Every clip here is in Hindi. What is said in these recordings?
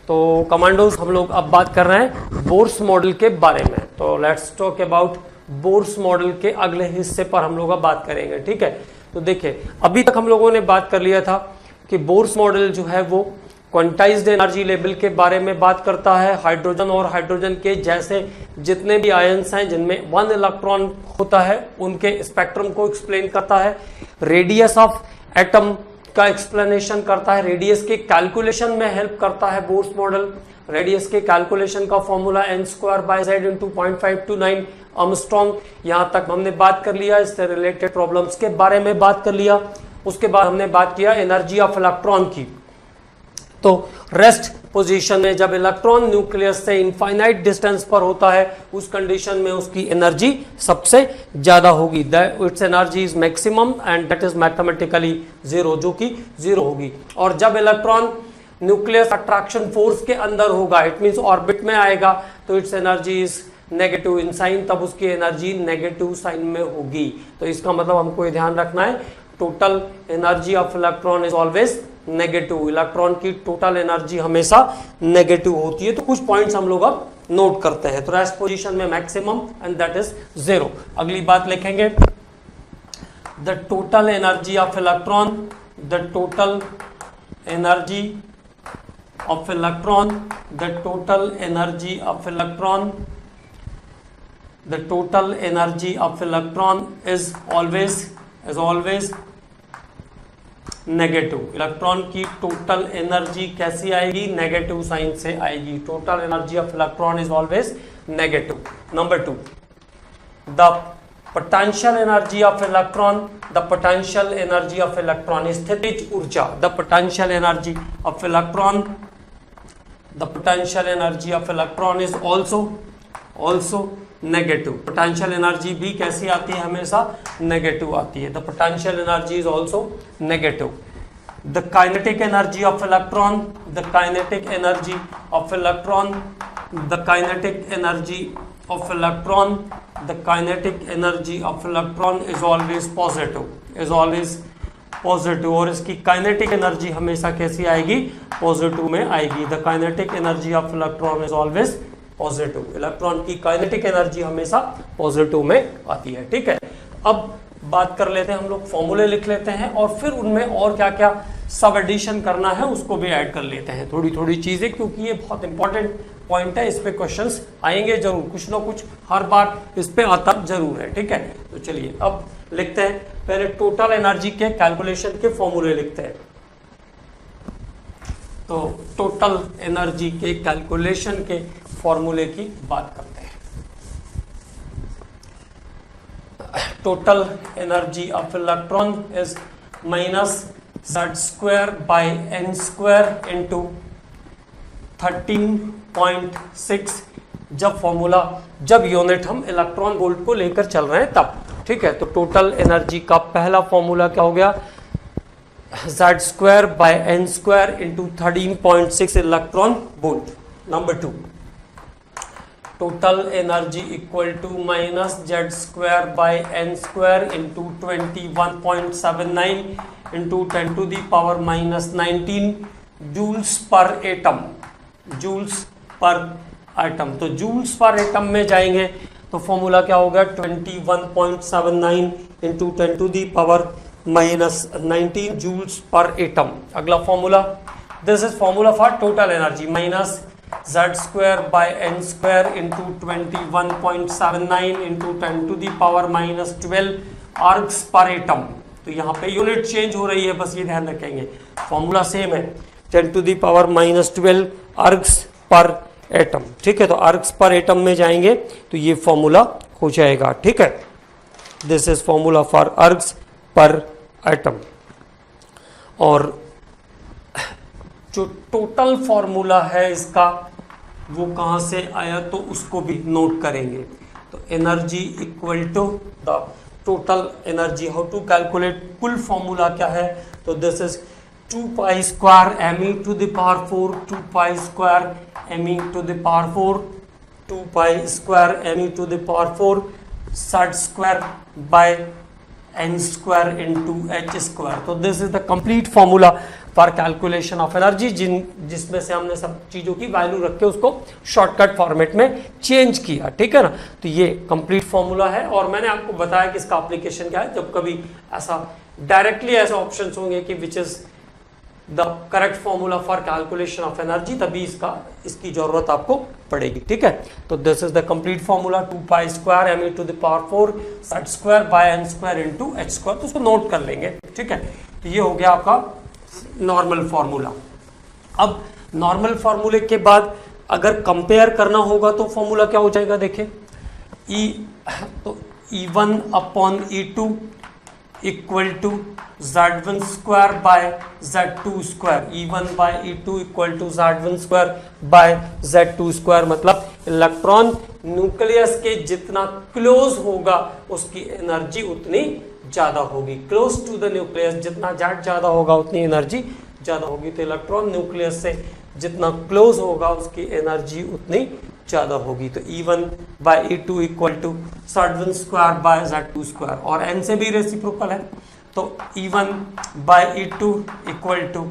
तो कमांडोज हम लोग अब बात कर रहे हैं बोर्स मॉडल के बारे में। तो let's talk about bourse model के अगले हिस्से पर हम लोग अब बात करेंगे। ठीक है, तो देखिए अभी तक हम लोगों ने बात कर लिया था कि बोर्स मॉडल जो है वो क्वांटाइज्ड एनर्जी लेवल के बारे में बात करता है। हाइड्रोजन और हाइड्रोजन के जैसे जितने भी आयन्स हैं जिनमें 1 इलेक्ट्रॉन होता है उनके स्पेक्ट्रम को एक्सप्लेन करता है। रेडियस ऑफ एटम का एक्सप्लेनेशन करता है, रेडियस के कैलकुलेशन में हेल्प करता है बोर्स मॉडल। रेडियस के कैलकुलेशन का फॉर्मूला n²/z × 0.529 आर्मस्ट्रॉन्ग। यहां तक हमने बात कर लिया, इससे रिलेटेड प्रॉब्लम्स के बारे में बात कर लिया। उसके बाद हमने बात किया एनर्जी ऑफ इलेक्ट्रॉन की। तो रेस्ट पोजीशन में जब इलेक्ट्रॉन न्यूक्लियस से इनफाइनाइट डिस्टेंस पर होता है उस कंडीशन में उसकी एनर्जी सबसे ज्यादा होगी। It's energy is maximum and that is mathematically zero, जो कि जीरो होगी। और जब इलेक्ट्रॉन न्यूक्लियस अट्रैक्शन फोर्स के अंदर होगा, इट मींस ऑर्बिट में आएगा, तो its energy is negative in sign, तब उसकी एनर्जी नेगेटिव साइन में होगी। तो इसका मतलब हमको ये ध्यान रखना है, total energy of electron is always negative. Electron की टोटल एनर्जी हमेशा नेगेटिव होती है। तो कुछ पॉइंट्स हम लोग अब नोट करते हैं। तो रेस्ट पोजीशन में maximum and that is zero. अगली बात लिखेंगे, the total energy of electron, the total energy of electron, the total energy of electron, the total energy of electron is always negative. Electron की टोटल एनर्जी कैसी आएगी? नेगेटिव साइन से आएगी। Total energy of electron is always negative. Number 2, the potential energy of electron, the potential energy of electron, स्थितिज ऊर्जा, the potential energy of electron, the potential energy of electron is also negative. Potential energy भी कैसी आती है? हमेशा नेगेटिव आती है। The potential energy is also negative. The kinetic energy of electron, the kinetic energy of electron, the kinetic energy of electron, the kinetic energy of electron is always positive, is always positive. और इसकी काइनेटिक एनर्जी हमेशा कैसी आएगी? पॉजिटिव में आएगी। The kinetic energy of electron is always positive. Electron की काइनेटिक एनर्जी हमेशा पॉजिटिव में आती है। ठीक है, अब बात कर लेते हैं हम लोग, फॉर्मूले लिख लेते हैं और फिर उनमें और क्या क्या सब एडिशन करना है उसको भी ऐड कर लेते हैं, थोड़ी थोड़ी चीजें, क्योंकि ये बहुत इंपॉर्टेंट पॉइंट है। इस पे क्वेश्चंस आएंगे जरूर, कुछ ना कुछ हर बार इस पे आता जरूर है। ठीक है, तो चलिए अब लिखते हैं, पहले टोटल एनर्जी के कैलकुलेशन के फॉर्मूले लिखते हैं। तो टोटल एनर्जी के कैलकुलेशन के फॉर्मूले की बात करते हैं। Total energy of electron is -z² into 13.6। जब यूनिट हम इलेक्ट्रॉन वोल्ट को लेकर चल रहे हैं तब। ठीक है, तो टोटल एनर्जी का पहला फॉर्मूला क्या हो गया? z² into 13.6 electron volt. Number 2, total energy equal to -z² into 21.79 into 10⁻⁻19 joules per atom, joules per atom. तो जूल्स पर एटम में जाएंगे तो फॉर्मूला क्या होगा? 21.79 इंटू 10⁻⁻19 जूल्स पर एटम। अगला formula, this is formula for total energy, -z² into 21.79 into 10⁻⁻12 ergs per atom. तो यहाँ पे यूनिट चेंज हो रही है, बस ये ध्यान रखेंगे, फॉर्मूला सेम है, 10⁻⁻12 आर्ग्स पर एटम। ठीक है, तो आर्ग्स पर एटम में जाएंगे तो ये फॉर्मूला हो जाएगा। ठीक है, this is formula for args per atom. और जो टोटल फॉर्मूला है इसका वो कहाँ से आया तो उसको भी नोट करेंगे। तो energy equal to the total energy, how to calculate, कुल फॉर्मूला क्या है? तो this is 2π² me to the power 4, 2π² me to the power 4, 2π² me to the power 4 z² by n² into h². So this is the complete formula for calculation of energy, जिसमें से हमने सब चीज़ों की वैल्यू रख के उसको शॉर्टकट फॉर्मेट में चेंज किया, ठीक है ना। तो ये कंप्लीट फॉर्मूला है और मैंने आपको बताया कि इसका एप्लीकेशन क्या है। जब कभी ऐसा डायरेक्टली ऐसे ऑप्शंस होंगे कि which is the correct formula for calculation of energy, तभी इसकी जरूरत आपको पड़ेगी, ठीक है। तो this is the complete formula 2 pi square M E to the power 4 z square by N square into h square. तो उसको नोट कर लेंगे, ठीक है। तो ये हो गया आपका नॉर्मल फॉर्मूला। अब नॉर्मल फॉर्मूले के बाद अगर कंपेयर करना होगा तो फॉर्मूला क्या हो जाएगा, देखिए तो E1 upon E2 equal to Z1 square by Z2 square, E1 bye E2 equal to Z1 square by Z2 square. मतलब इलेक्ट्रॉन न्यूक्लियस के जितना क्लोज होगा उसकी एनर्जी उतनी ज्यादा होगी। क्लोज टू द न्यूक्लियस जितना Z ज्यादा होगा उतनी एनर्जी ज्यादा होगी। तो इलेक्ट्रॉन न्यूक्लियस से जितना क्लोज होगा उसकी एनर्जी उतनी ज्यादा होगी। तो E1 bye E2 equal to Z1 square by Z2 square, और n से भी रेसिप्रोकल है तो E1 bye E2 equal to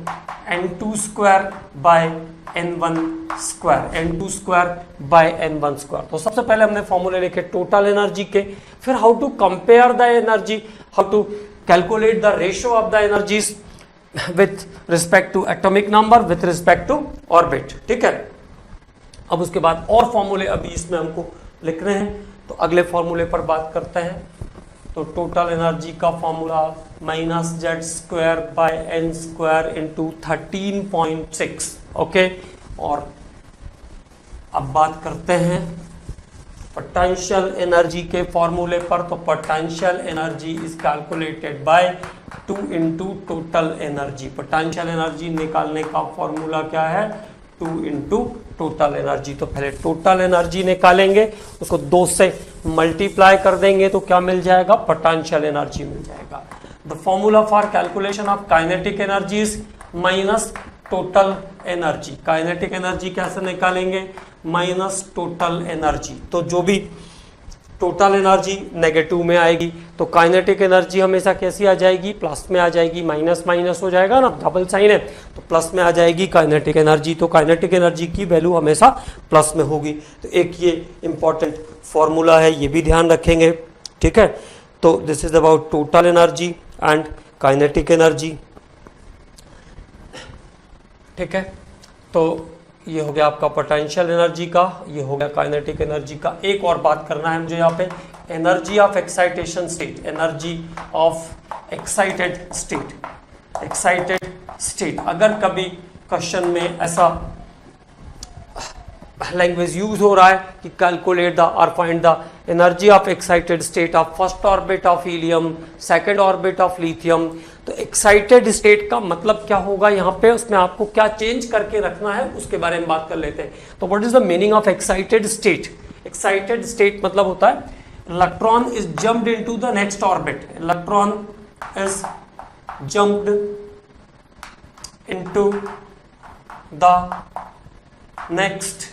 N2 square by N1 square, N2 square by N1 square. तो सबसे पहले हमने फॉर्मूले लिखे टोटल एनर्जी के, फिर how to compare the energy, how to calculate the ratio of the energies with respect to atomic number, with respect to orbit, ठीक है। अब उसके बाद और फॉर्मूले अभी इसमें हमको लिखने हैं, तो अगले फॉर्मूले पर बात करते हैं। तो टोटल एनर्जी का formula minus Z square by N square into 13.6, okay. और अब बात करते हैं पोटेंशियल एनर्जी के फॉर्मूले पर। तो potential energy is calculated by 2 into total energy. Potential energy निकालने का फॉर्मूला क्या है, 2 इंटू टोटल एनर्जी। तो पहले टोटल एनर्जी निकालेंगे, उसको 2 से मल्टीप्लाई कर देंगे तो क्या मिल जाएगा, पोटेंशियल एनर्जी मिल जाएगा। The formula for calculation of kinetic energy is minus total energy. Kinetic energy कैसे निकालेंगे, माइनस टोटल एनर्जी। तो जो भी टोटल एनर्जी नेगेटिव में आएगी तो काइनेटिक एनर्जी हमेशा कैसी आ जाएगी, प्लस में आ जाएगी। माइनस माइनस हो जाएगा ना, डबल साइन है तो प्लस में आ जाएगी काइनेटिक एनर्जी। तो काइनेटिक एनर्जी की वैल्यू हमेशा प्लस में होगी। तो एक ये इंपॉर्टेंट फॉर्मूला है, ये भी ध्यान रखेंगे, ठीक है। तो this is about total energy and kinetic energy, ठीक है। तो ये हो गया आपका पोटेंशियल एनर्जी का, ये हो गया काइनेटिक एनर्जी का। एक और बात करना है मुझे यहाँ पे, energy of excitation state, energy of excited state, excited state. अगर कभी क्वेश्चन में ऐसा लैंग्वेज यूज हो रहा है कि कैलकुलेट द और find the energy of excited state of first orbit of helium, second orbit of lithium, तो एक्साइटेड स्टेट का मतलब क्या होगा यहाँ पे, उसमें आपको क्या चेंज करके रखना है उसके बारे में बात कर लेते हैं। तो what is the meaning of excited state. Excited state मतलब होता है electron is jumped into the next orbit, electron is jumped into the next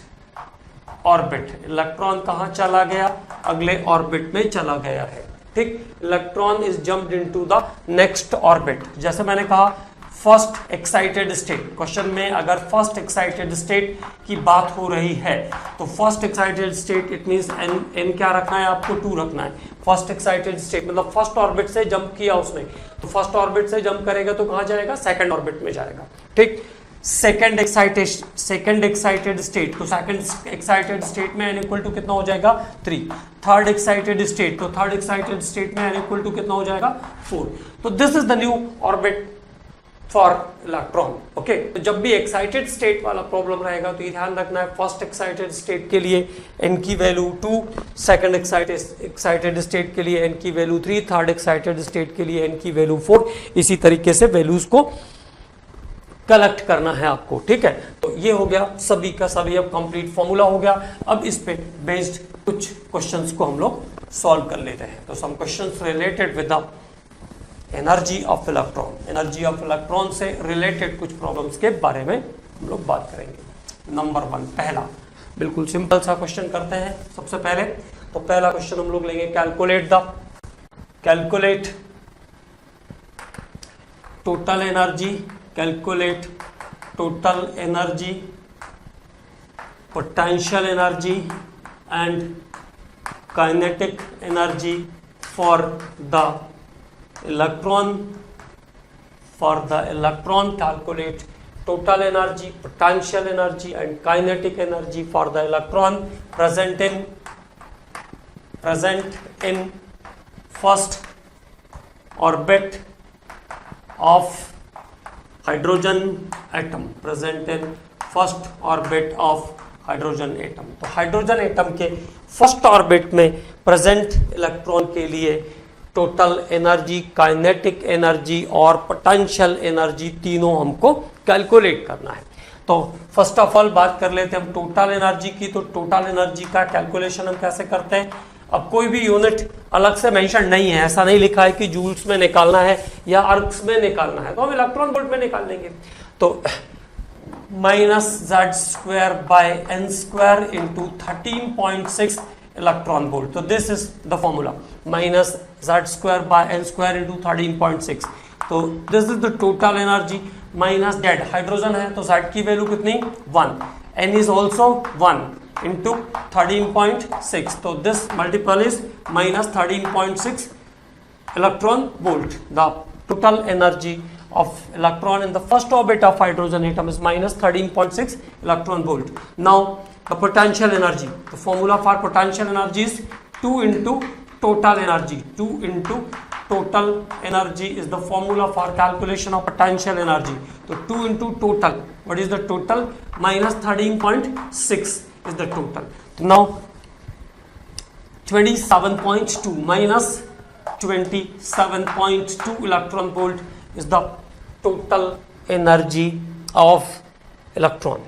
orbit. Electron कहां चला गया, अगले ऑर्बिट में चला गया है, ठीक। Electron is jumped into the next orbit. जैसे मैंने कहा फर्स्ट एक्साइटेड स्टेट, क्वेश्चन में अगर फर्स्ट एक्साइटेड स्टेट की बात हो रही है तो first excited state it means N क्या रखना है आपको, 2 रखना है। फर्स्ट एक्साइटेड स्टेट मतलब फर्स्ट ऑर्बिट से जंप किया उसने, तो फर्स्ट ऑर्बिट से जंप करेगा तो कहां जाएगा, सेकंड ऑर्बिट में जाएगा, ठीक। सेकंड एक्साइटेड स्टेट, तो सेकंड एक्साइटेड स्टेट में n इक्वल टू कितना हो जाएगा, 3। थर्ड एक्साइटेड स्टेट, तो थर्ड एक्साइटेड स्टेट में n इक्वल टू कितना हो जाएगा, 4। तो this is the new orbit for electron, okay. तो जब भी एक्साइटेड स्टेट वाला प्रॉब्लम रहेगा तो ये ध्यान रखना है, फर्स्ट एक्साइटेड स्टेट के लिए n की वैल्यू 2, सेकंड एक्साइटेड स्टेट के लिए n की वैल्यू 3, थर्ड एक्साइटेड स्टेट के लिए n की वैल्यू 4। इसी तरीके से वैल्यूज को कलेक्ट करना है आपको, ठीक है। तो ये हो गया सभी का सभी, अब कंप्लीट फॉर्मूला हो गया। अब इस पे बेस्ड कुछ क्वेश्चंस को हम लोग सॉल्व कर लेते हैं। तो some questions related with the energy of electron, energy of electron से रिलेटेड कुछ प्रॉब्लम्स के बारे में हम लोग बात करेंगे। नंबर 1 पहला बिल्कुल सिंपल सा क्वेश्चन करते हैं सबसे पहले। तो पहला क्वेश्चन हम लोग लेंगे, calculate total energy, calculate total energy, potential energy and kinetic energy for the electron. Calculate total energy, potential energy and kinetic energy for the electron present in first orbit of hydrogen atom, present in first orbit of hydrogen atom. तो हाइड्रोजन एटम के फर्स्ट ऑर्बिट में प्रेजेंट इलेक्ट्रॉन के लिए टोटल एनर्जी, काइनेटिक एनर्जी और पोटेंशियल एनर्जी तीनों हमको कैलकुलेट करना है। तो फर्स्ट ऑफ ऑल बात कर लेते हैं हम टोटल एनर्जी की। तो टोटल एनर्जी का कैलकुलेशन हम कैसे करते हैं? अब कोई भी यूनिट अलग से मेंशन नहीं है, ऐसा नहीं लिखा है कि जूल्स में निकालना है या अर्ग्स में निकालना है, तो हम इलेक्ट्रॉन वोल्ट में निकाल लेंगे। तो minus Z square by N square into 13.6 electron volt. तो this is the formula, minus Z square by N square into 13.6। तो this is the total energy minus Z, hydrogen है तो जेड की वैल्यू कितनी? 1, एन इज ऑल्सो 1 इंटू 13.6। तो this multiple is minus 13.6 electron volt. The total energy of electron in the first orbit of hydrogen atom is minus 13.6 electron volt. Now the potential energy, the formula for potential energy is 2 into total energy. 2 into total energy is the formula for calculation of potential energy. So 2 into total, what is the total? Minus 13.6 is the total. So now 27.2 minus 27.2 electron volt is the total energy of electron,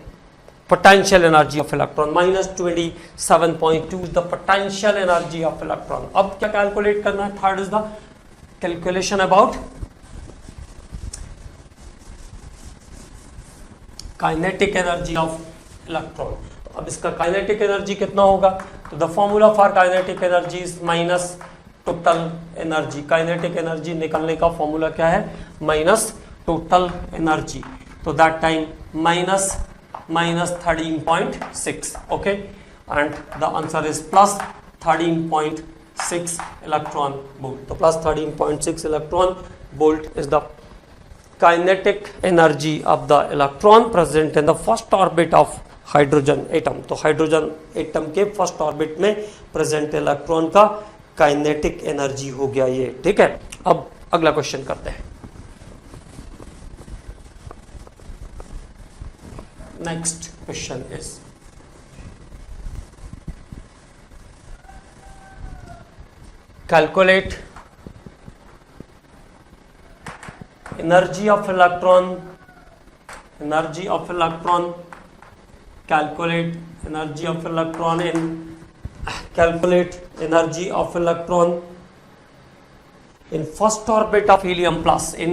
potential energy of electron. Minus 27.2 is the potential energy of electron. अब क्या कैलकुलेट करना है? Third is the calculation about kinetic energy of electron. अब इसका काइनेटिक एनर्जी कितना होगा? तो the formula for kinetic energy is minus total energy. Kinetic energy निकालने का फॉर्मूला क्या है? Minus total energy. तो that time minus 13.6, okay, and the answer is plus 13.6 electron volt. तो plus 13.6 electron volt is the kinetic energy of the electron present in the first orbit of hydrogen atom. तो हाइड्रोजन एटम के फर्स्ट ऑर्बिट में प्रेजेंट इलेक्ट्रॉन का काइनेटिक एनर्जी हो गया ये, ठीक है। अब अगला क्वेश्चन करते हैं। Next question is calculate energy of electron, energy of electron, calculate energy of electron in calculate energy of electron in first orbit of helium plus, in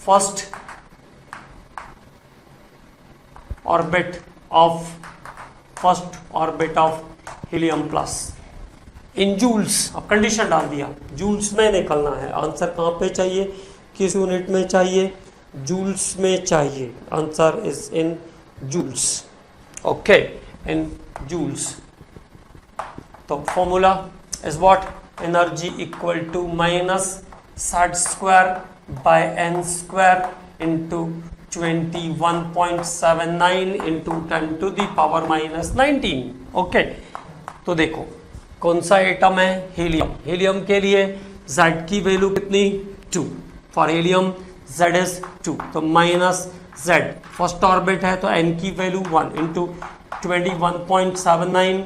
first orbit of helium plus in joules। अब कंडीशन डाल दिया, जूल्स में निकलना है। आंसर कहाँ पे चाहिए? किस यूनिट में चाहिए? जूल्स में चाहिए। Answer is in joules, okay, in joules. तो formula is what? Energy equal to minus Z square by N square into 21.79 into 10 to the power minus 19, okay. तो देखो कौन सा एटम है? हीलियम। हीलियम के लिए जेड की वैल्यू कितनी? 2। फॉर हीलियम जेड इज 2, तो माइनस जेड, फर्स्ट ऑर्बिट है तो एन की value 1 into 21.79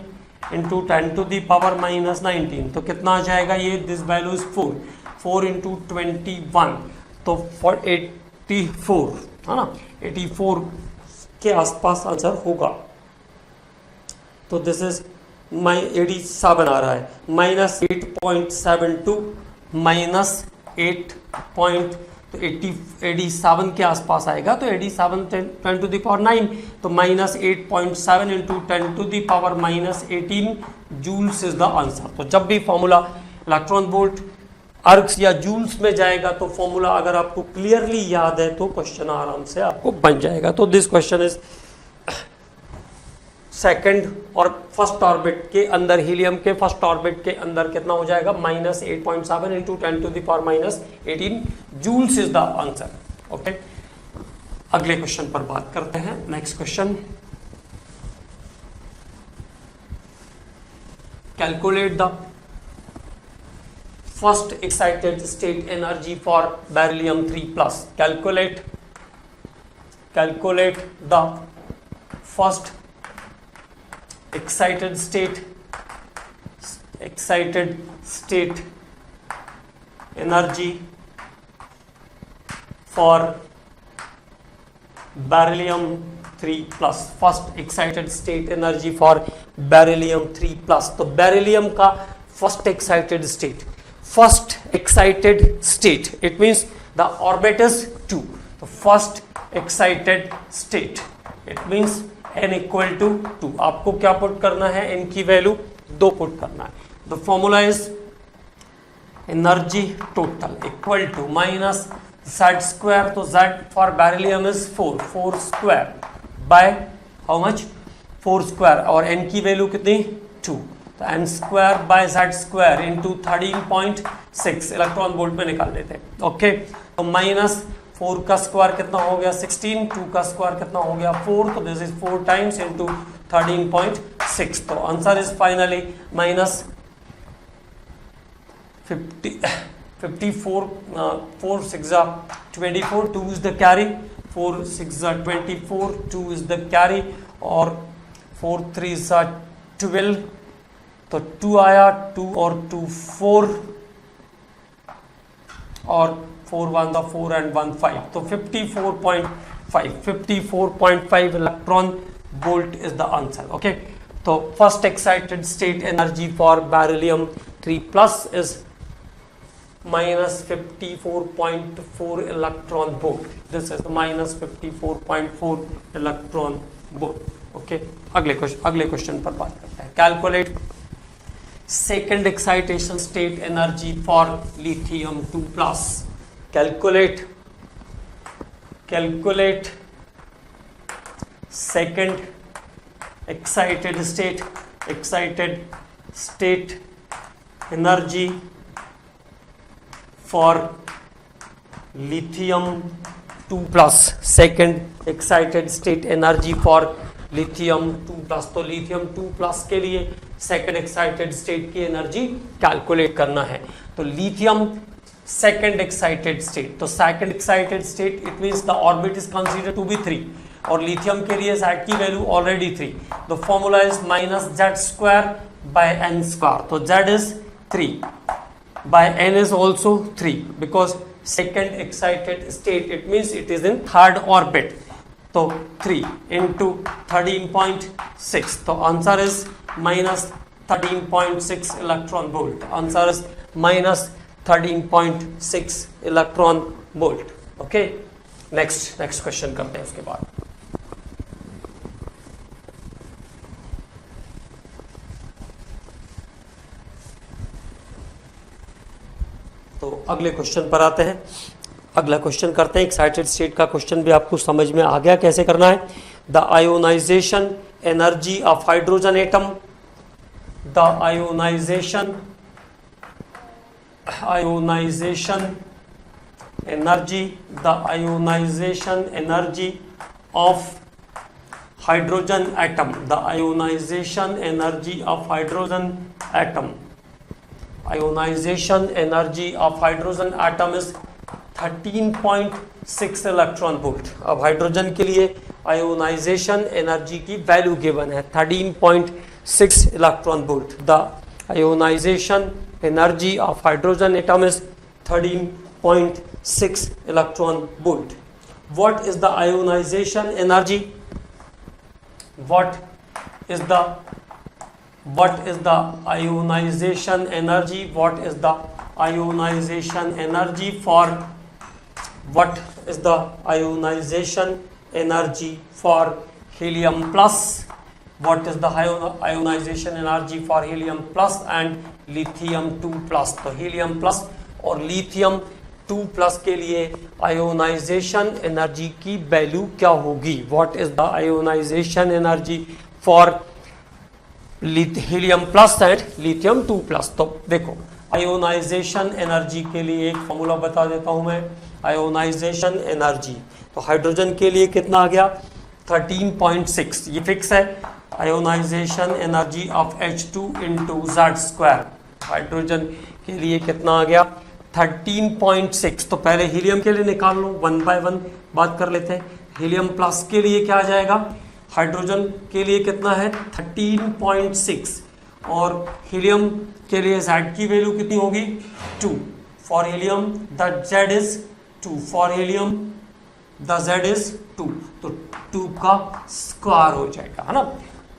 into 10 to the power minus 19। तो कितना आ जाएगा ये? दिस वैल्यू इज 4 इंटू 21, तो 84 है ना, 84 के आसपास आंसर होगा। तो दिस इज 87 आ रहा है, माइनस 8.72 माइनस 8 तो 87 के आसपास आएगा। तो 87 10 टू द पावर 9, तो minus 8.7 into 10 to the power minus 18 joules is the answer. तो जब भी फॉर्मूला इलेक्ट्रॉन वोल्ट अर्ग्स या जूल्स में जाएगा तो फॉर्मूला अगर आपको क्लियरली याद है तो क्वेश्चन आराम से आपको बन जाएगा। तो दिस क्वेश्चन इज सेकंड और फर्स्ट ऑर्बिट के अंदर, हीलियम के फर्स्ट ऑर्बिट के अंदर कितना हो जाएगा, -8.7 into 10⁻⁻18 joules is the answer. Okay, अगले क्वेश्चन पर बात करते हैं। Next question, calculate the first excited state energy for beryllium 3+। Calculate the first excited state energy for beryllium 3+। First excited state energy for beryllium 3+। तो बेरिलियम का first excited state it means the orbit is 2। तो first excited state it means n equal to 2। आपको क्या पुट करना है, n की वैल्यू 2 पुट करना है। The formula is energy total equal to minus z square. तो z for beryllium is 4 square by how much, 4 square, और n की वैल्यू कितनी 2। तो n square by z square into 13.6 electron volt में निकाल लेते हैं। ओके, तो माइनस 4 का स्क्वायर कितना हो गया 16, 2 का स्क्वायर कितना हो गया 4, तो दिस इज 4 टाइम्स इंटू 13.6। तो answer is finally minus 54, 4 6 24, 2 is the carry, 4 6 24, 2 is the carry, और 4 3 12, तो 2 आया, 2 और 2 4, और 4 1 the 4 and 1 5, तो 54.5 electron volt is the answer. Okay, तो first excited state energy for beryllium 3+ is -54.4 electron volt. This is -54.4 electron volt. Okay, अगले क्वेश्चन पर बात करते हैं। Calculate second excitation state energy for lithium 2+। Calculate second excited state energy for lithium 2+। second excited state energy for lithium 2+। तो lithium 2+ के लिए second excited state की एनर्जी कैलकुलेट करना है। तो lithium सेकेंड एक्साइटेड स्टेट, तो second excited state it means the orbit is considered to be 3, और लिथियम के लिए z की वैल्यू already 3। The formula is -z square by n square. तो z is 3 by n is also 3 because second excited state it means it is in third orbit. तो 3 इंटू 13.6, तो answer is -13.6 electron volt. Answer is -13.6 electron volt. Okay, next question करते हैं उसके बाद। तो अगले क्वेश्चन पर आते हैं। अगला क्वेश्चन करते हैं एक्साइटेड स्टेट का। क्वेश्चन भी आपको समझ में आ गया कैसे करना है। The ionization energy of hydrogen atom, the ionization energy, the ionization energy of hydrogen atom, the ionization energy of hydrogen atom, ionization energy of hydrogen atom is 13.6 electron volt. अब हाइड्रोजन के लिए आयोनाइजेशन एनर्जी की वैल्यू गिवन है 13.6 electron volt. The ionization energy of hydrogen atom is 13.6 electron volt. What is the ionization energy? What is the ionization energy? What is the ionization energy for helium plus? What is the ionization energy for helium plus and lithium 2+? तो helium plus और लिथियम 2+ के लिए आयोनाइजेशन एनर्जी की वैल्यू क्या होगी? What is the ionization energy for helium plus and lithium 2+? तो देखो आयोनाइजेशन एनर्जी के लिए एक फॉर्मूला बता देता हूं मैं। आयोनाइजेशन एनर्जी तो हाइड्रोजन के लिए कितना आ गया 13.6, ये फिक्स है। Ionization energy of H2 into Z², hydrogen के लिए कितना आ गया 13.6। तो पहले हीलियम के लिए निकाल लो, 1 बाय 1 बात कर लेते हैं। हीलियम प्लस के लिए क्या आ जाएगा, हाइड्रोजन के लिए कितना है 13.6 और हीलियम के लिए Z की वैल्यू कितनी होगी 2। For helium the Z is 2, for helium the Z is 2, तो 2 का स्क्वायर हो जाएगा, है ना।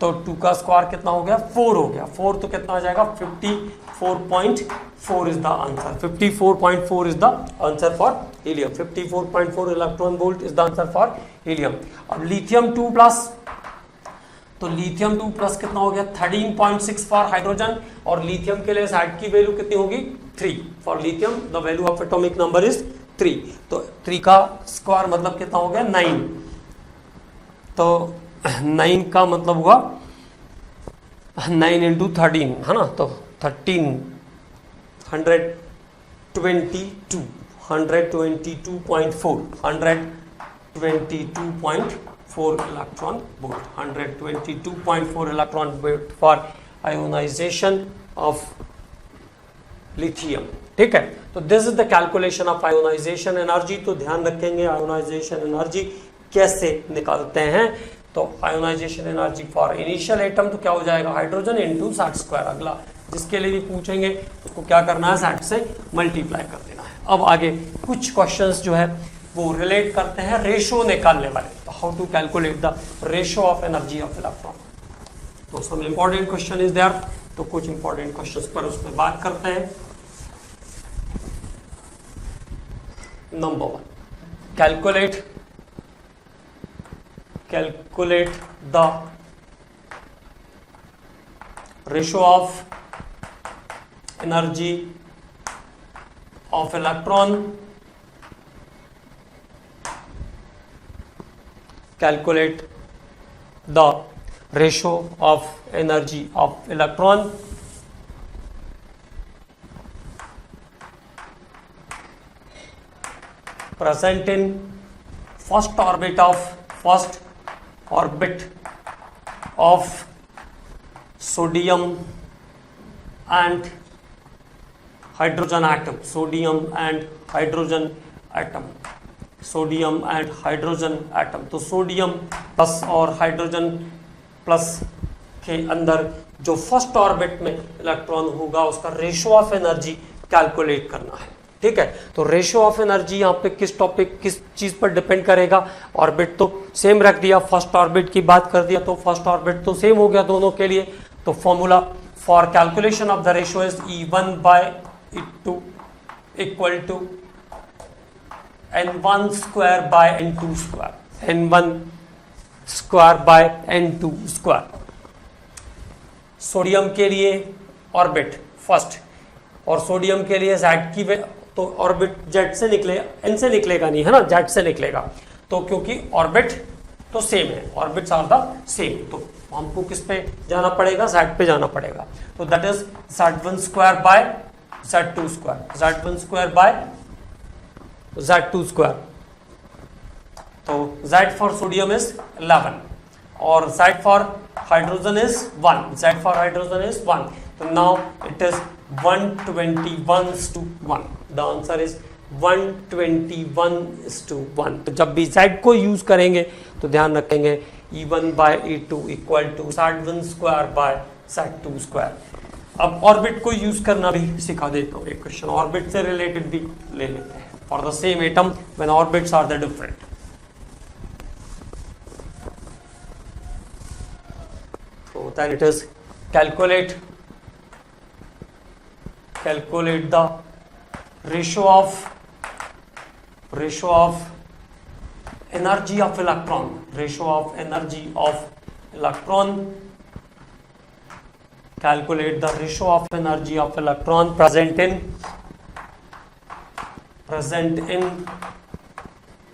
तो 2 का स्क्वायर कितना हो गया 4 हो गया। 4 तो कितना आ जाएगा 54.4 is the answer. 54.4 is the answer for helium. 54.4 electron volt is the answer for helium. अब लिथियम 2+, तो लिथियम 2+ कितना हो गया 13.6 फॉर हाइड्रोजन और लिथियम के लिए Z की वैल्यू कितनी होगी 3। For lithium the value of atomic number is 3, तो 3 का स्क्वायर मतलब कितना हो गया 9। तो 9 का मतलब हुआ 9 इंटू 13, है ना। तो 13 122 122.4 122.4 electron volt, 122.4 electron volt for ionization of lithium. ठीक है, तो this is the calculation of ionization energy. तो ध्यान रखेंगे आयोनाइजेशन एनर्जी कैसे निकालते हैं। तो ionization energy for initial atom तो क्या हो जाएगा हाइड्रोजन इंटू Z²। अगला जिसके लिए भी पूछेंगे उसको क्या करना है Z से मल्टीप्लाई कर देना है। अब आगे कुछ क्वेश्चंस जो है वो रिलेट करते हैं रेशो निकालने वाले। तो how to calculate the ratio of energy of electron. तो some important question is there, तो कुछ इंपॉर्टेंट क्वेश्चंस पर उसमें बात करते हैं। Number 1, calculate the ratio of energy of electron, calculate the ratio of energy of electron present in first orbit of sodium and hydrogen atom, sodium and hydrogen atom, sodium and hydrogen atom। तो सोडियम प्लस और हाइड्रोजन प्लस के अंदर जो फर्स्ट ऑर्बिट में इलेक्ट्रॉन होगा उसका रेशो ऑफ एनर्जी कैलकुलेट करना है। ठीक है, तो रेशो ऑफ एनर्जी यहाँ पे किस चीज पर डिपेंड करेगा। ऑर्बिट तो सेम रख दिया, फर्स्ट ऑर्बिट की बात कर दिया तो फर्स्ट ऑर्बिट तो सेम हो गया दोनों के लिए। तो formula for calculation of the ratio is E1/E2 equal to N1² N1² sodium के लिए ऑर्बिट फर्स्ट और सोडियम के लिए Z की तो ऑर्बिट Z से निकलेगा, N से निकलेगा नहीं, है ना, Z से निकलेगा। तो क्योंकि ऑर्बिट तो सेम है, ऑर्बिट्स आर द सेम, तो हमको किस पे जाना पड़ेगा Z पे जाना पड़ेगा। तो दैट इज Z1² तो Z फॉर सोडियम इज 11 और Z फॉर हाइड्रोजन इज 1। तो now it is 121:1। The answer is 121:1। तो जब भी Z को यूज करेंगे तो ध्यान रखेंगे E1/E2 इक्वल टू Z1² अब ऑर्बिट को यूज करना भी सिखा देता हूँ। एक क्वेश्चन ऑर्बिट से रिलेटेड भी ले लेते हैं। For the same atom when orbits are the different. So then it is calculate the ratio of energy of electron, calculate the ratio of energy of electron present in present in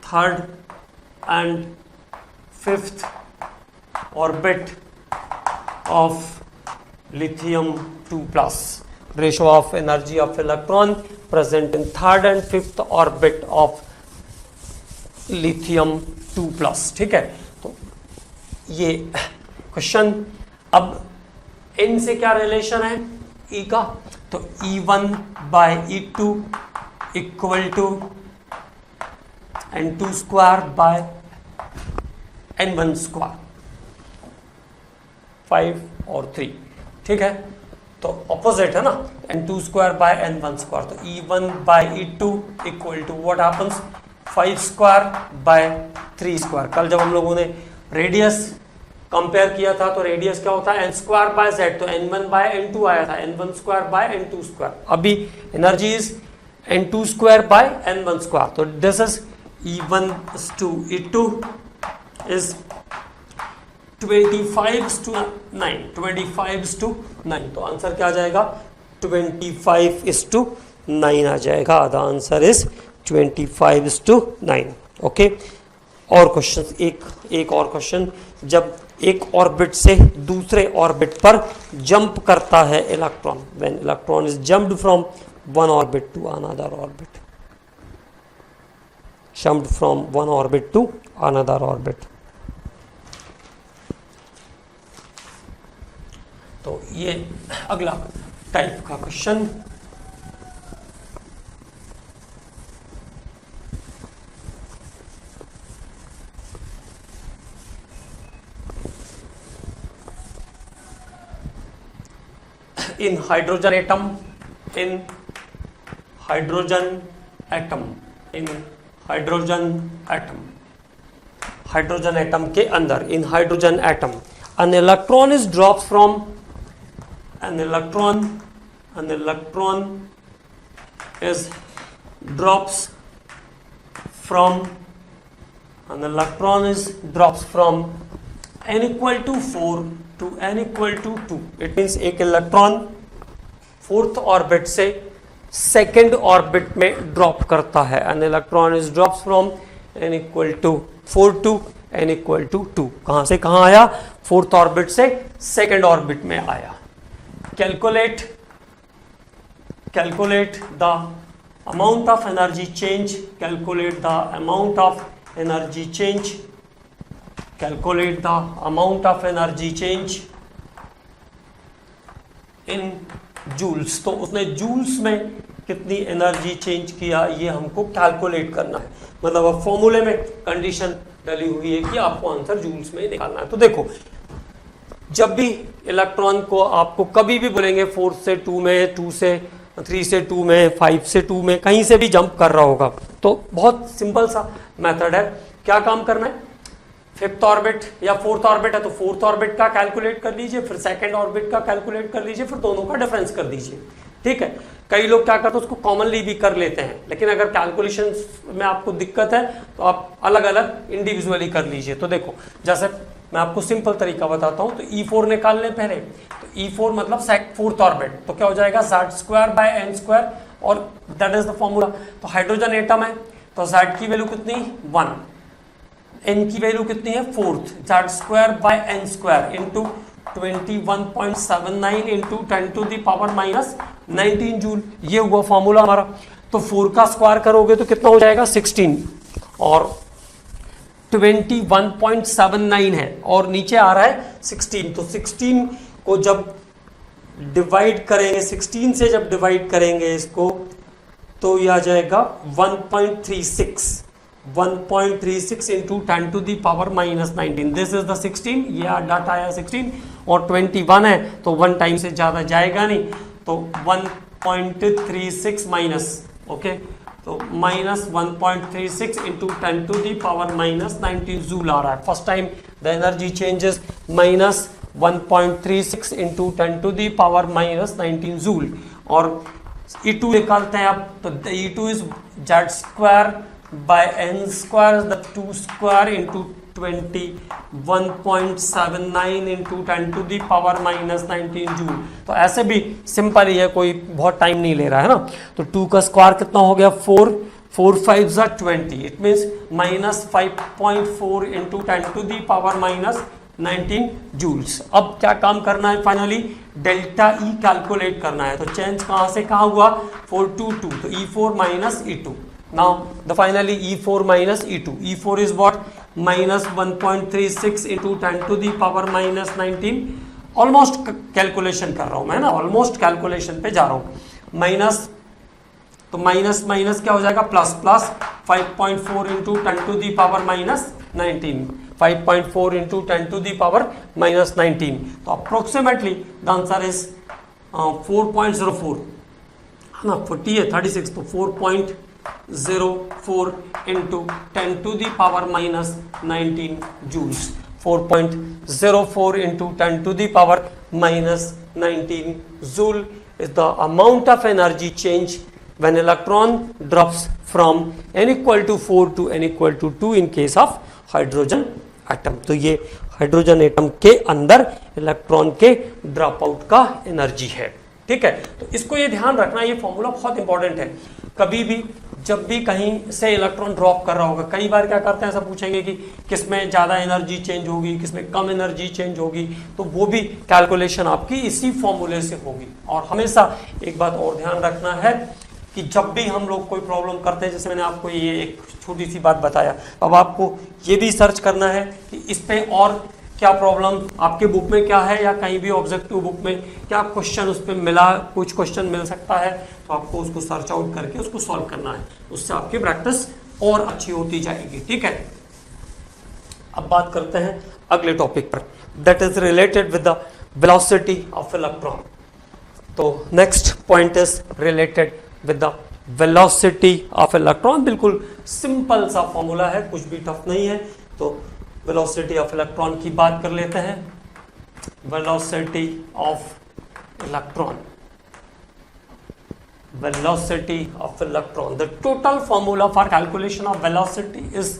third and fifth orbit of lithium 2 plus. Ratio of energy of electron present in third and fifth orbit of lithium 2 plus. ठीक है, तो ये क्वेश्चन. अब n से क्या रिलेशन है E का, तो E1 by E2 equal to N2 square by N1 square, 5 और 3. ठीक है, तो ऑपोजिट है ना, N2 square by N1 square. तो E1 bye E2 equal to what happens, 5 square by 3 square. कल जब हम लोगों ने रेडियस कंपेयर किया था तो रेडियस क्या होता है, n स्क्वायर बाय z, तो n1 बाय n2 आया था, n1 square by n2 square. अभी energy is n2 square by n1 square. तो this is E1 to E2 is 25:9, 25:9. तो आंसर क्या आ जाएगा, 25:9 आ जाएगा. The answer is 25:9. ओके, और क्वेश्चन, एक और क्वेश्चन. जब एक ऑर्बिट से दूसरे ऑर्बिट पर जंप करता है electron, when electron is jumped from one orbit to another orbit, jumped from one orbit to another orbit. तो ये अगला टाइप का question. in hydrogen atom, in hydrogen atom, in hydrogen atom, hydrogen atom के अंदर, in hydrogen atom, an electron is dropped from, an electron is drops from, an electron is drops from n equal to 4 to n equal to 2. It means एक इलेक्ट्रॉन फोर्थ ऑर्बिट से सेकेंड ऑर्बिट में ड्रॉप करता है. An electron is drops from n equal to 4 to n equal to 2. कहां से कहां आया, फोर्थ ऑर्बिट से सेकेंड ऑर्बिट में आया. Calculate the amount of energy change, calculate the amount of energy change, calculate the amount of energy change in joules. तो उसने जूल्स में कितनी एनर्जी चेंज किया ये हमको कैलकुलेट करना है. मतलब अब फॉर्मूले में कंडीशन डली हुई है कि आपको आंसर जूल्स में निकालना है. तो देखो, जब भी इलेक्ट्रॉन को आपको कभी भी बोलेंगे 4 से 2 में, 2 से 3 से 2 में, 5 से 2 में, कहीं से भी जंप कर रहा होगा, तो बहुत सिंपल सा मेथड है. क्या काम करना है, फिफ्थ ऑर्बिट या फोर्थ ऑर्बिट है तो फोर्थ ऑर्बिट का कैलकुलेट कर लीजिए, फिर सेकंड ऑर्बिट का कैलकुलेट कर लीजिए, फिर दोनों का डिफरेंस कर दीजिए. ठीक है, कई लोग क्या करते हैं उसको कॉमनली भी कर लेते हैं, लेकिन अगर कैलकुलेशन में आपको दिक्कत है तो आप अलग अलग इंडिविजुअली कर लीजिए. तो देखो, जैसे मैं आपको सिंपल तरीका बताता हूं. तो E4 निकाल लें पहले. तो E4 मतलब फोर्थ ऑर्बिट, तो क्या हो जाएगा, Z square by n square, और दैट इज द फॉर्मूला. तो हाइड्रोजन एटम है तो Z की वैल्यू कितनी, 1, n की वैल्यू कितनी है, fourth, Z square by n square into 21.79 into 10 to the power minus 19 joule. ये हुआ फॉर्मूला हमारा. तो 4 का स्क्वायर करोगे तो कितना हो जाएगा, 16, और 21.79 है और नीचे आ रहा है 16. तो 16 को जब डिवाइड करेंगे, 16 से जब डिवाइड करेंगे इसको, तो यह आ जाएगा 1.36 into 10 to the power minus 19. This is the 16, ये डाटा आया 16, और 21 है तो 1 टाइम से ज़्यादा जाएगा नहीं, तो 1.36 माइनस, ओके, तो minus 1.36 into 10 to the power minus 19 joule आ रहा है. First time the energy changes minus 1.36 into 10 to the power minus 19 joule. और E2 निकालते हैं आप, तो E2 is Z square by n square is the 2 square into 21.79 into 10 to the power minus 19 joule. तो ऐसे भी सिंपल ही है, कोई बहुत टाइम नहीं ले रहा है ना. तो 2 का स्क्वायर कितना हो गया, 4, 4 5 जा 20, it means -5.4 into 10 to the power -19 joules. अब क्या काम करना है, फाइनली डेल्टा ई कैलकुलेट करना है। तो चेंज कहाँ से कहाँ हुआ, 4 to 2, तो E4 minus E2। Now the finally E4 minus E2, E4 is what, -1.36 into 10 to the power -19। Almost calculation कर रहा हूं मैं ना, ऑलमोस्ट कैलकुलेशन पे जा रहा हूं। माइनस, तो माइनस माइनस क्या हो जाएगा, plus plus 5.4 into 10 to the power -19, 5.4 into 10 to the power -19। तो अप्रोक्सीमेटली द आंसर इज 4.04 है ना, 40 है 36, तो 4.04 into 10 to the power -19 joules. 4.04 into 10 to the power -19 joule is the amount of energy change when electron drops from n equal to 4 to n equal to 2 in case of hydrogen atom। तो ये हाइड्रोजन एटम के अंदर इलेक्ट्रॉन के ड्रॉप आउट का एनर्जी है, ठीक है। तो इसको ये ध्यान रखना, ये फॉर्मूला बहुत इंपॉर्टेंट है। कभी भी जब भी कहीं से इलेक्ट्रॉन ड्रॉप कर रहा होगा, कई बार क्या करते हैं, ऐसा पूछेंगे कि किसमें ज़्यादा एनर्जी चेंज होगी, किसमें कम एनर्जी चेंज होगी, तो वो भी कैलकुलेशन आपकी इसी फॉर्मूले से होगी। और हमेशा एक बात और ध्यान रखना है कि जब भी हम लोग कोई प्रॉब्लम करते हैं, जैसे मैंने आपको ये एक छोटी सी बात बताया, अब आपको ये भी सर्च करना है कि इस पे और क्या प्रॉब्लम आपके बुक में क्या है, या कहीं भी ऑब्जेक्टिव बुक में क्या क्वेश्चन उस पर मिला, कुछ क्वेश्चन मिल सकता है, तो आपको उसको सर्च आउट करके उसको सॉल्व करना है। उससे आपकी प्रैक्टिस और अच्छी होती जाएगी, ठीक है। अब बात करते हैं अगले टॉपिक पर, that is related with the velocity of electron. तो next point is related with the velocity of electron. बिल्कुल सिंपल सा फॉर्मूला है, कुछ भी टफ नहीं है। तो वेलोसिटी ऑफ इलेक्ट्रॉन की बात कर लेते हैं। Velocity of electron, velocity of electron, the total formula for calculation of velocity is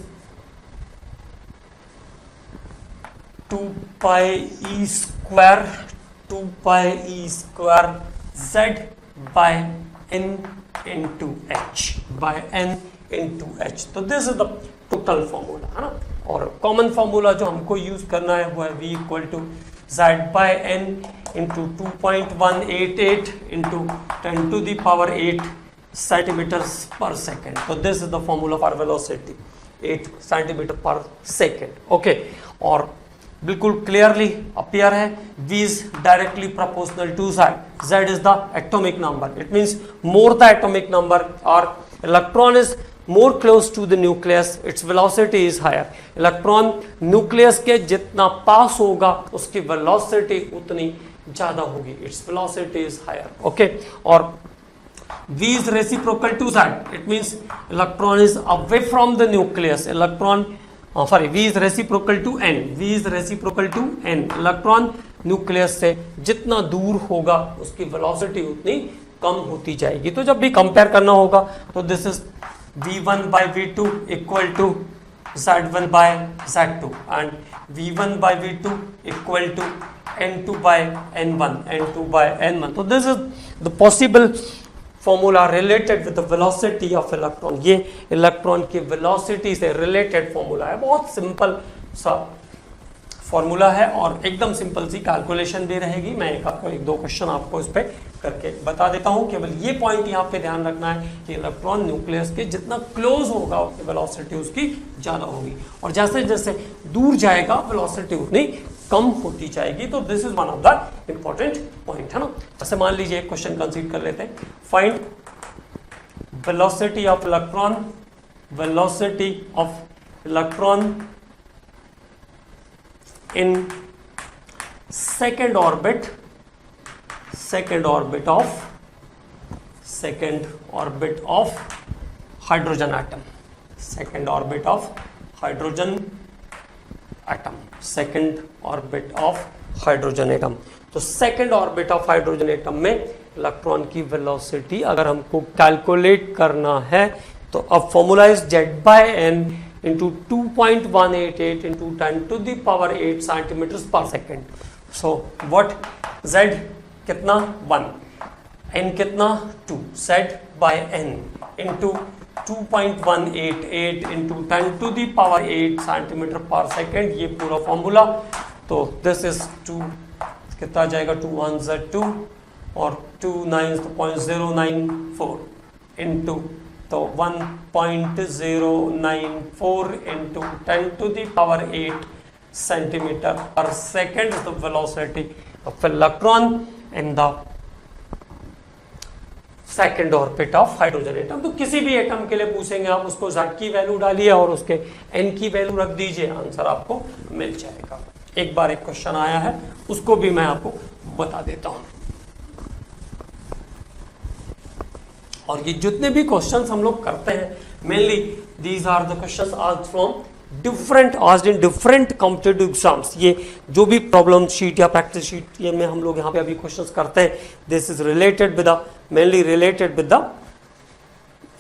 2 pi e square z by n into h, तो this is the total formula है ना। और कॉमन फॉर्मूला जो हमको यूज करना है वो है v equal to z by n into 2.188 into 10 to the power 8 centimeters per second। So this is the formula for velocity, 8 centimeter per second। Okay, और बिल्कुल क्लियरली अपीयर है, v is directly proportional to z। z is the atomic number, it means more the atomic number or electron is more close to the nucleus, its velocity is higher। Electron nucleus के जितना पास होगा उसकी वेलोसिटी उतनी ज्यादा होगी, its velocity is higher. Okay, और v is reciprocal to z, it means electron is away from the nucleus। Electron v is reciprocal to n, v is reciprocal to n। Electron nucleus से जितना दूर होगा उसकी वेलोसिटी उतनी कम होती जाएगी। तो जब भी कंपेयर करना होगा तो this is v1 by v2 equal to z1 by z2 and v1 by v2 equal to n2 by n1, n2 by n1। तो this is the possible formula related with the velocity of electron। ये इलेक्ट्रॉन की वेलोसिटी से रिलेटेड फॉर्मूला है, बहुत सिंपल सा फॉर्मूला है और एकदम सिंपल सी कैलकुलेशन भी रहेगी। मैं एक दो क्वेश्चन आपको इस पर करके बता देता हूँ। केवल ये पॉइंट यहाँ पे ध्यान रखना है कि इलेक्ट्रॉन न्यूक्लियस के जितना क्लोज होगा उसकी वेलोसिटी उसकी ज़्यादा होगी, और जैसे जैसे दूर जाएगा वेलोसिटी उतनी कम होती जाएगी। तो this is one of the important point है ना। जैसे मान लीजिए एक क्वेश्चन कंसीडर कर लेते हैं, find velocity of electron, velocity of electron in second orbit of hydrogen atom, second orbit of hydrogen atom। तो second orbit of hydrogen atom में इलेक्ट्रॉन की वेलोसिटी अगर हमको कैलकुलेट करना है तो अब formula is z by n into 2.188 into 10 to the power 8 centimeters per second। so what z कितना 1, n कितना 2, z by n into 2.188 into 10 to the power 8 centimetre पर सेकेंड, ये पूरा फॉर्मूला। तो दिस इज 2, कितना जाएगा, 2 1 2 और 2 9 तो 0.094 इंटू, तो 1.094 into 10 to the power 8 centimetre पर second is the velocity of electron in the second orbit of hydrogen atom. तो किसी भी एटम के लिए पूछेंगे आप, उसको Z की वैल्यू डालिए और उसके N की वैल्यू रख दीजिए, आंसर आपको मिल जाएगा। एक बार एक क्वेश्चन आया है, उसको भी मैं आपको बता देता हूं। और ये जितने भी क्वेश्चंस हम लोग करते हैं, mainly these are the questions asked from asked in different competitive exams. ये जो भी प्रॉब्लम शीट या प्रैक्टिस शीट ये में हम लोग यहाँ पे अभी क्वेश्चंस करते हैं, this is related with the, mainly related with the,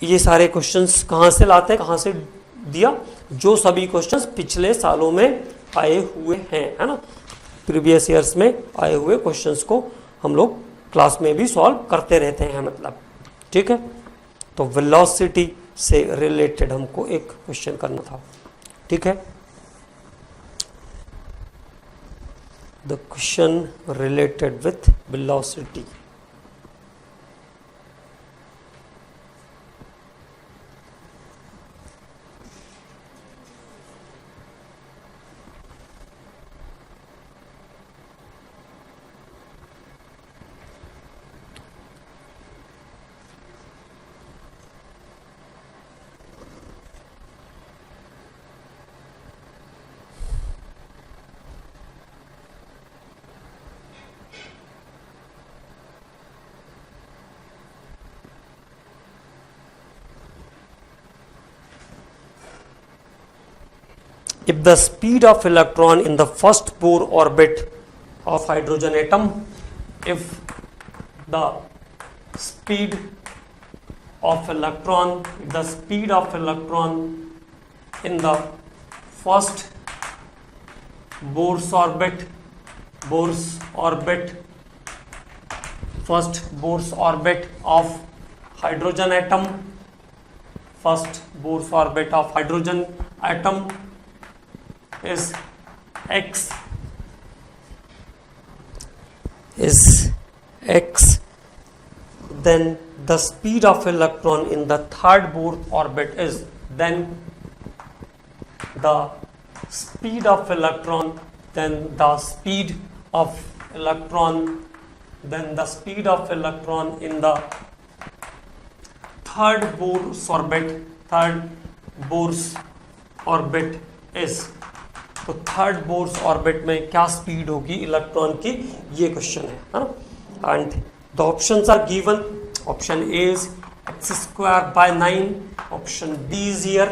ये सारे क्वेश्चंस कहाँ से लाते हैं, कहाँ से दिया, जो सभी क्वेश्चंस पिछले सालों में आए हुए हैं, है ना, प्रीवियस ईयर्स में आए हुए क्वेश्चंस को हम लोग क्लास में भी सॉल्व करते रहते हैं, मतलब ठीक है। तो वेलोसिटी से रिलेटेड हमको एक क्वेश्चन करना था, ठीक है। The question related with velocity, if the speed of electron in the first Bohr orbit of hydrogen atom, if the speed of electron in the first Bohr's orbit first Bohr's orbit of hydrogen atom, first Bohr's orbit of hydrogen atom is x, then the speed of electron in the third Bohr orbit is, then the speed of electron in the third Bohr's orbit is, तो थर्ड बोर्स ऑर्बिट में क्या स्पीड होगी इलेक्ट्रॉन की, ये क्वेश्चन है ना। And the options are given, option A is x²/9, option B is here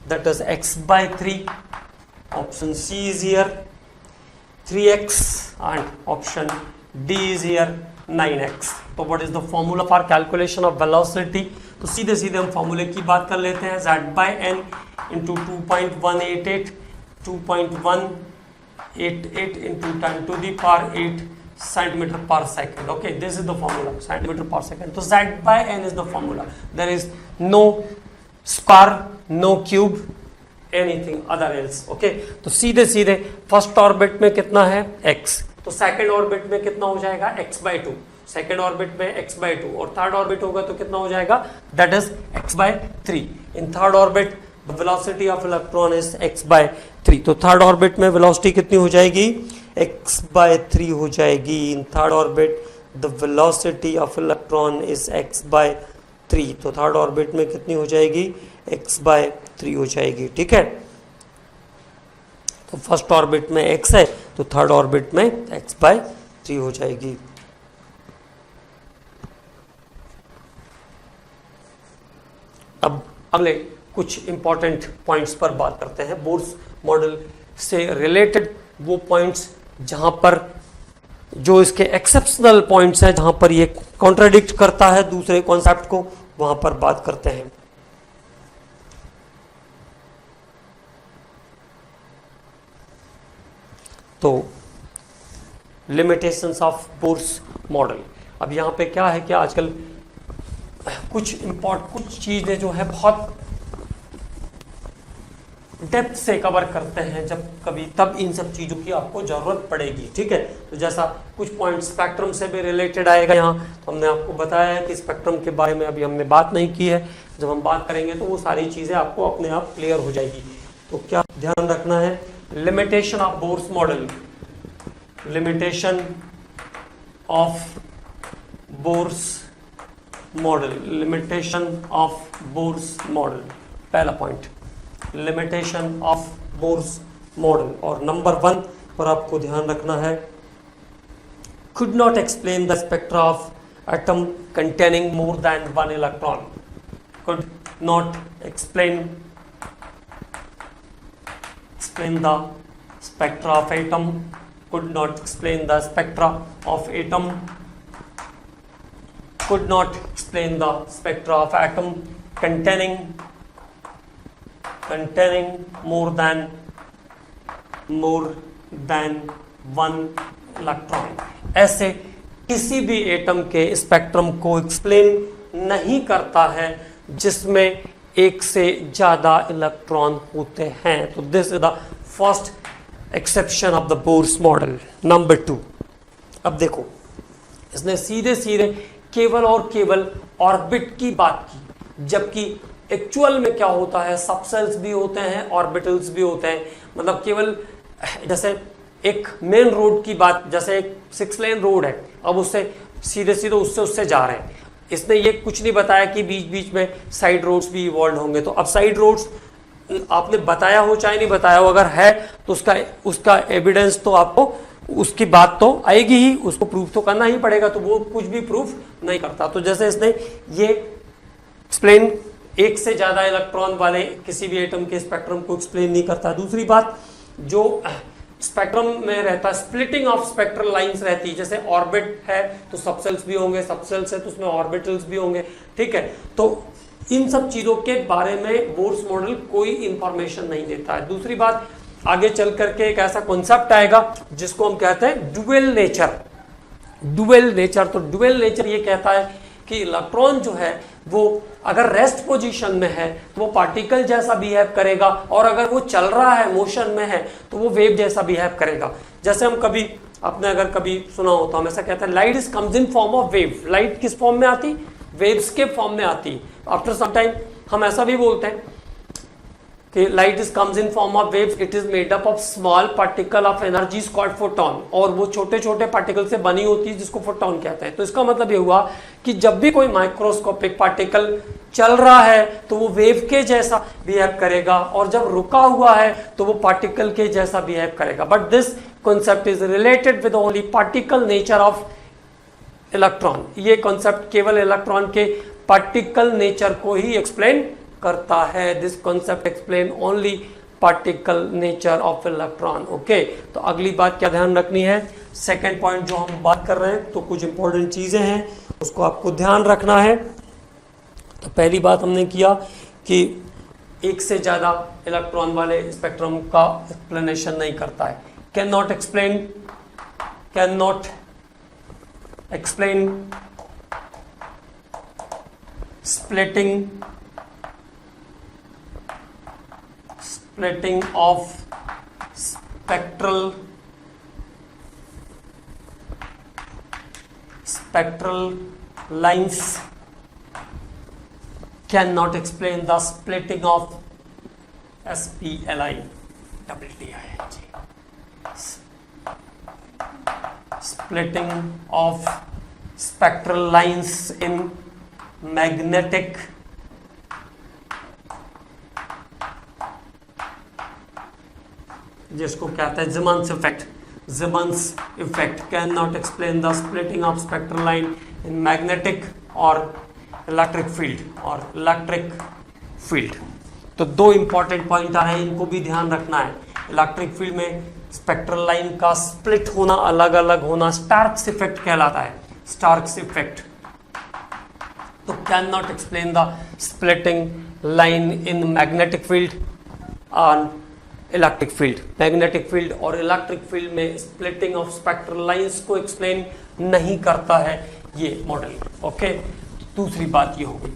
that is x/3, option C is here 3x and option D is here 9x। तो what is the formula for calculation of velocity, तो सीधे सीधे हम फॉर्मूले की बात कर लेते हैं, Z/n into 2.188 into 10 to the power 8 centimeter per second. Okay, this is the formula, centimeter per second. So Z/n is the formula. There is no square, no cube, anything other else. Okay, तो सीधे सीधे फर्स्ट ऑर्बिट में कितना है x, तो सेकंड ऑर्बिट में कितना हो जाएगा x/2, सेकंड ऑर्बिट में x/2, और थर्ड ऑर्बिट होगा तो कितना हो जाएगा, that is x/3। In third orbit the velocity of electron is x/3, तो थर्ड ऑर्बिट में वेलोसिटी कितनी हो जाएगी, x/3 हो जाएगी। इन third orbit the velocity of electron is x/3, तो थर्ड ऑर्बिट में कितनी हो जाएगी, x/3 हो जाएगी, ठीक है। तो फर्स्ट ऑर्बिट में x है, तो थर्ड ऑर्बिट में x/3 हो जाएगी। अब अगले कुछ इंपॉर्टेंट पॉइंट्स पर बात करते हैं, बोर्स मॉडल से रिलेटेड वो पॉइंट्स जहां पर जो इसके एक्सेप्शनल पॉइंट्स हैं, जहां पर ये कॉन्ट्राडिक्ट करता है दूसरे कॉन्सेप्ट को, वहां पर बात करते हैं। तो लिमिटेशंस ऑफ बोर्स मॉडल, अब यहां पे क्या है कि आजकल कुछ चीजें जो है बहुत डेप्थ से कवर करते हैं जब कभी, तब इन सब चीज़ों की आपको ज़रूरत पड़ेगी, ठीक है। तो जैसा कुछ पॉइंट स्पेक्ट्रम से भी रिलेटेड आएगा यहाँ, तो हमने आपको बताया है कि स्पेक्ट्रम के बारे में अभी हमने बात नहीं की है, जब हम बात करेंगे तो वो सारी चीज़ें आपको अपने आप क्लियर हो जाएगी। तो क्या ध्यान रखना है, limitation of Bohr's model, limitation of Bohr's model, limitation of Bohr's model, पहला point limitation of Bohr's model. और नंबर 1 पर आपको ध्यान रखना है, could not explain the spectra of atom containing more than one electron, could not explain the spectra of atom, could not explain the spectra of atom, could not explain the spectra of atom containing more than one electron. ऐसे किसी भी एटम के स्पेक्ट्रम को एक्सप्लेन नहीं करता है जिसमें एक से ज्यादा इलेक्ट्रॉन होते हैं। तो this is the first exception of the Bohr's model. Number 2, अब देखो इसने सीधे सीधे केवल और केवल ऑर्बिट की बात की, जबकि एक्चुअल में क्या होता है, सबसेल्स भी होते हैं, ऑर्बिटल्स भी होते हैं। मतलब केवल जैसे एक मेन रोड की बात, जैसे एक 6 लेन रोड है, अब उससे सीधे सीधे उससे जा रहे हैं, इसने ये कुछ नहीं बताया कि बीच बीच में साइड रोड्स भी इवॉल्व होंगे। तो अब साइड रोड्स आपने बताया हो चाहे नहीं बताया हो, अगर है तो उसका एविडेंस तो आपको, उसकी बात तो आएगी ही, उसको प्रूफ तो करना ही पड़ेगा, तो वो कुछ भी प्रूफ नहीं करता। तो जैसे इसने ये एक्सप्लेन एक से ज्यादा इलेक्ट्रॉन वाले किसी भी एटम के स्पेक्ट्रम को एक्सप्लेन नहीं करता। दूसरी बात, जो स्पेक्ट्रम में रहता है, स्प्लिटिंग ऑफ स्पेक्ट्रल लाइंस रहती है, जैसे ऑर्बिट है तो सबसेल्स भी होंगे, सबसेल्स है तो उसमें ऑर्बिटल्स भी होंगे, ठीक है। तो इन सब चीजों के बारे में बोर्स मॉडल कोई इंफॉर्मेशन नहीं देता है। दूसरी बात, आगे चल करके एक ऐसा कॉन्सेप्ट आएगा जिसको हम कहते हैं डुअल नेचर। डुअल नेचर, तो डुअल नेचर ये कहता है कि इलेक्ट्रॉन जो है वो अगर रेस्ट पोजीशन में है तो वो पार्टिकल जैसा बिहेव करेगा, और अगर वो चल रहा है, मोशन में है, तो वो वेव जैसा बिहेव करेगा। जैसे हम कभी, आपने अगर कभी सुना हो तो हम ऐसा कहते हैं, light is comes in form of wave. Light किस फॉर्म में आती, वेव्स के फॉर्म में आती। आफ्टर सम टाइम हम ऐसा भी बोलते हैं कि light is comes in form of waves, it is made up of small particle of energy called photon, और वो छोटे छोटे पार्टिकल से बनी होती है जिसको फोटॉन कहते हैं। तो इसका मतलब ये हुआ कि जब भी कोई माइक्रोस्कोपिक पार्टिकल चल रहा है तो वो वेव के जैसा बिहेव करेगा, और जब रुका हुआ है तो वो पार्टिकल के जैसा बिहेव करेगा। But this concept is related with only particle nature of electron. ये कॉन्सेप्ट केवल इलेक्ट्रॉन के पार्टिकल नेचर को ही एक्सप्लेन करता है। This concept explain only particle nature of electron. Okay, तो अगली बात क्या ध्यान रखनी है, सेकेंड पॉइंट जो हम बात कर रहे हैं, तो कुछ इंपॉर्टेंट चीजें हैं उसको आपको ध्यान रखना है। तो पहली बात हमने किया कि एक से ज्यादा इलेक्ट्रॉन वाले स्पेक्ट्रम का एक्सप्लेनेशन नहीं करता है। Can not explain splitting of spectral lines, cannot explain the splitting of splitting of spectral lines in magnetic जिसको कहते हैं Zeeman's effect. Zeeman's effect can not explain the splitting of spectral line in magnetic और इलेक्ट्रिक फील्ड। तो दो इंपॉर्टेंट पॉइंट आ रहे हैं, इनको भी ध्यान रखना है। इलेक्ट्रिक फील्ड में स्पेक्ट्रल लाइन का स्प्लिट होना, अलग अलग होना, स्टार्क्स इफेक्ट कहलाता है, स्टार्क्स इफेक्ट। तो can not explain the splitting line in magnetic field और इलेक्ट्रिक फील्ड। मैग्नेटिक फील्ड और इलेक्ट्रिक फील्ड में स्प्लिटिंग ऑफ स्पेक्ट्रल लाइंस को एक्सप्लेन नहीं करता है ये मॉडल। ओके, दूसरी बात ये होगी।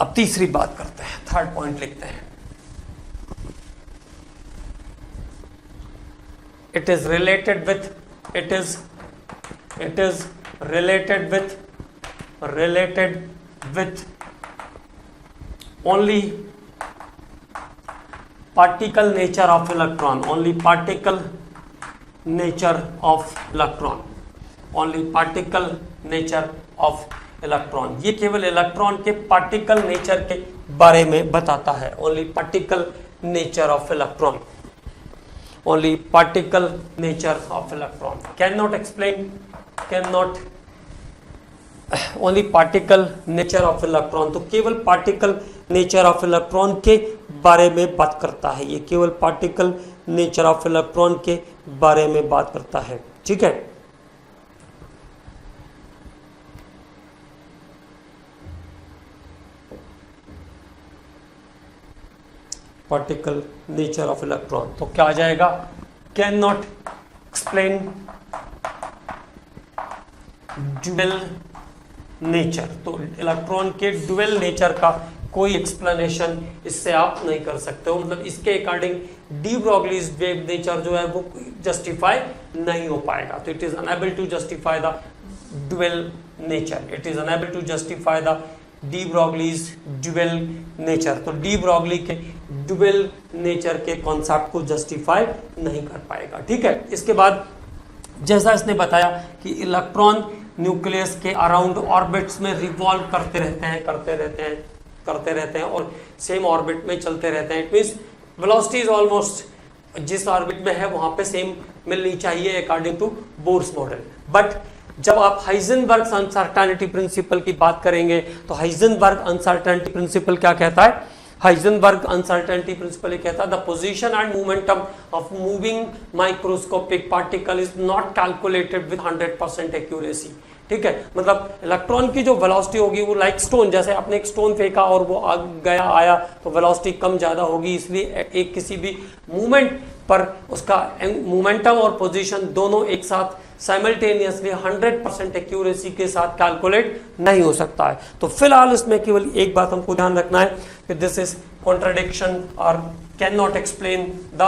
अब तीसरी बात करते हैं, थर्ड पॉइंट लिखते हैं। It is related with only particle nature of electron, only particle nature of electron, only particle nature of electron। ये केवल इलेक्ट्रॉन के पार्टिकल नेचर के बारे में बताता है। only particle nature of electron, only particle nature of electron, cannot explain, cannot, only particle nature of electron। तो केवल पार्टिकल नेचर ऑफ इलेक्ट्रॉन के बारे में बात करता है, ये केवल पार्टिकल नेचर ऑफ इलेक्ट्रॉन के बारे में बात करता है। ठीक है, पार्टिकल नेचर ऑफ इलेक्ट्रॉन, तो क्या आ जाएगा? Can not explain dual nature. तो इलेक्ट्रॉन के ड्यूअल नेचर का कोई एक्सप्लेनेशन इससे आप नहीं कर सकते हो, मतलब इसके according de Broglie's wave nature जो है वो जस्टिफाई नहीं हो पाएगा। तो it is unable to justify the dual nature, it is unable to justify the de Broglie's dual nature. तो डी ब्रॉगली के ड्यूअल नेचर के कॉन्सेप्ट को जस्टिफाई नहीं कर पाएगा। ठीक है, इसके बाद जैसा इसने बताया कि इलेक्ट्रॉन न्यूक्लियस के अराउंड ऑर्बिट्स में रिवॉल्व करते रहते हैं और सेम ऑर्बिट में चलते रहते हैं। It means velocity is almost जिस ऑर्बिट में है वहां पे सेम मिलनी चाहिए according to Bohr's model. But जब आप हाइजेनबर्ग अनसर्टेनिटी प्रिंसिपल की बात करेंगे तो हाइजेनबर्ग अनसर्टेनिटी प्रिंसिपल क्या कहता है? हाइजेनबर्ग अनसर्टेनिटी प्रिंसिपल ये कहता है the position and momentum of moving microscopic particle is not calculated with 100% accuracy. ठीक है, मतलब इलेक्ट्रॉन की जो वेलोसिटी होगी वो लाइक स्टोन, जैसे आपने एक स्टोन फेंका और वो गया आया तो वेलोसिटी कम ज़्यादा होगी, इसलिए एक किसी भी मूवमेंट पर उसका मोमेंटम और पोजीशन दोनों एक साथ साइमल्टेनियसली 100% एक्यूरेसी के साथ कैलकुलेट नहीं हो सकता है। तो फिलहाल इसमें केवल एक बात हमको ध्यान रखना है कि दिस इज कॉन्ट्रडिक्शन और can not explain the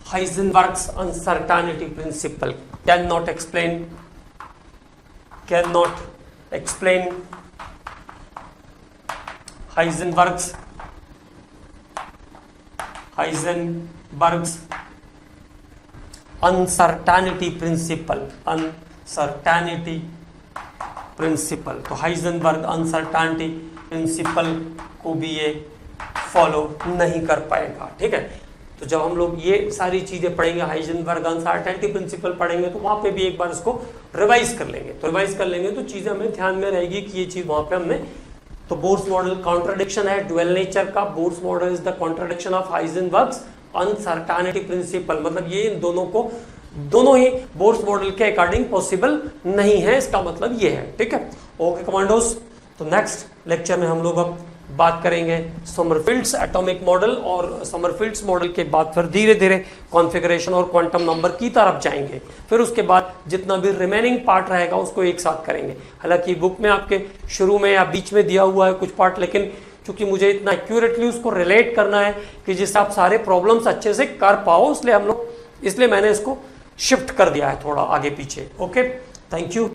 Heisenberg's uncertainty principle, can not explain Heisenberg's uncertainty principle. तो हाइजेनबर्ग अनसर्टेनिटी प्रिंसिपल को भी ये फॉलो नहीं कर पाएगा। ठीक है, तो जब हम लोग ये सारी चीजें पढ़ेंगे, हाइजेनबर्ग अनसर्टेनिटी प्रिंसिपल पढ़ेंगे, तो वहां पे भी एक बार इसको रिवाइज कर लेंगे। तो रिवाइज कर लेंगे तो चीजें हमें ध्यान में रहेगी कि ये चीज वहां पे हमने, तो बोर्स मॉडल कॉन्ट्रडिक्शन है ड्यूअल नेचर का। Bohr's model is the contradiction of Heisenberg's uncertainty principle, मतलब ये इन दोनों ही बोर्स मॉडल के अकॉर्डिंग पॉसिबल नहीं है, इसका मतलब ये है। ठीक है, ओके कमांडोज, तो नेक्स्ट लेक्चर में हम लोग अब बात करेंगे समरफील्ड्स एटॉमिक मॉडल, और समरफील्ड्स मॉडल के बाद फिर धीरे धीरे कॉन्फ़िगरेशन और क्वांटम नंबर की तरफ जाएंगे। फिर उसके बाद जितना भी रिमेनिंग पार्ट रहेगा उसको एक साथ करेंगे। हालांकि बुक में आपके शुरू में या बीच में दिया हुआ है कुछ पार्ट, लेकिन चूंकि मुझे इतना एक्यूरेटली उसको रिलेट करना है कि जिससे आप सारे प्रॉब्लम्स अच्छे से कर पाओ, इसलिए मैंने इसको शिफ्ट कर दिया है थोड़ा आगे पीछे। Okay, thank you.